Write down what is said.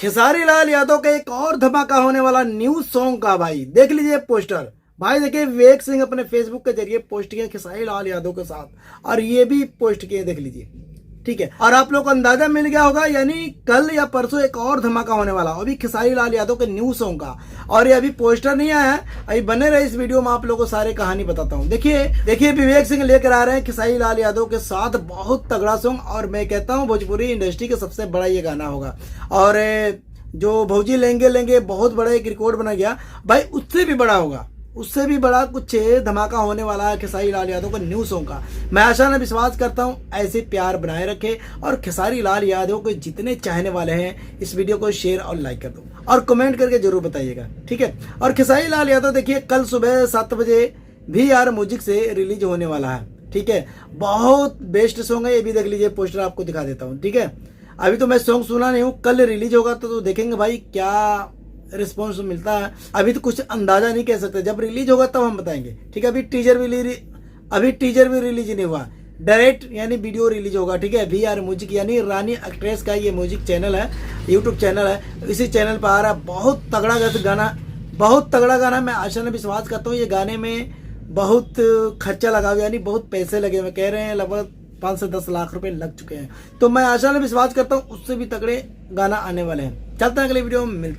खेसारी लाल यादव का एक और धमाका होने वाला न्यू सॉन्ग का भाई देख लीजिए पोस्टर। भाई देखिए विवेक सिंह अपने फेसबुक के जरिए पोस्ट किया खेसारी लाल यादव के साथ, और ये भी पोस्ट किए, देख लीजिए। ठीक है, और आप लोग को अंदाजा मिल गया होगा, यानी कल या परसों एक और धमाका होने वाला, अभी खेसारी लाल यादव के न्यू सॉन्ग का। और ये अभी पोस्टर नहीं आया है, अभी बने रहे इस वीडियो में, आप लोगों को सारी कहानी बताता हूँ। देखिए विवेक सिंह लेकर आ रहे हैं खेसारी लाल यादव के साथ बहुत तगड़ा सॉन्ग, और मैं कहता हूँ भोजपुरी इंडस्ट्री का सबसे बड़ा ये गाना होगा। और जो भौजी लेंगे लेंगे बहुत बड़ा एक रिकॉर्ड बना गया भाई, उससे भी बड़ा होगा, उससे भी बड़ा कुछ धमाका होने वाला है खेसारी लाल यादव का न्यू सॉन्ग का। मैं आशा न विश्वास करता हूं ऐसे प्यार बनाए रखे, और खेसारी लाल यादव के जितने चाहने वाले हैं इस वीडियो को शेयर और लाइक कर दो, और कमेंट करके जरूर बताइएगा। ठीक है, और खेसारी लाल यादव देखिए कल सुबह 7 बजे VR म्यूजिक से रिलीज होने वाला है। ठीक है, बहुत बेस्ट सॉन्ग है, ये भी देख लीजिए, पोस्टर आपको दिखा देता हूँ। ठीक है, अभी तो मैं सॉन्ग सुना नहीं हूँ, कल रिलीज होगा तो देखेंगे भाई क्या रिस्पॉन्स मिलता है। अभी तो कुछ अंदाजा नहीं कह सकते, जब रिलीज होगा तब हम बताएंगे। ठीक है, अभी टीजर भी रिलीज नहीं हुआ, डायरेक्ट यानी वीडियो रिलीज होगा। ठीक है, VR म्यूजिक यानी रानी एक्ट्रेस का ये म्यूजिक चैनल है, यूट्यूब चैनल है, इसी चैनल पर आ रहा है। बहुत तगड़ा गाना, बहुत तगड़ा गाना। मैं आशा ने विश्वास करता हूँ ये गाने में बहुत खर्चा लगा हुआ, यानी बहुत पैसे लगे हुए, कह रहे हैं लगभग 5 से 10 लाख रुपए लग चुके हैं। तो मैं आशा ने विश्वास करता हूँ उससे भी तगड़े गाना आने वाले हैं। चलते हैं अगले वीडियो में, मिलते हैं।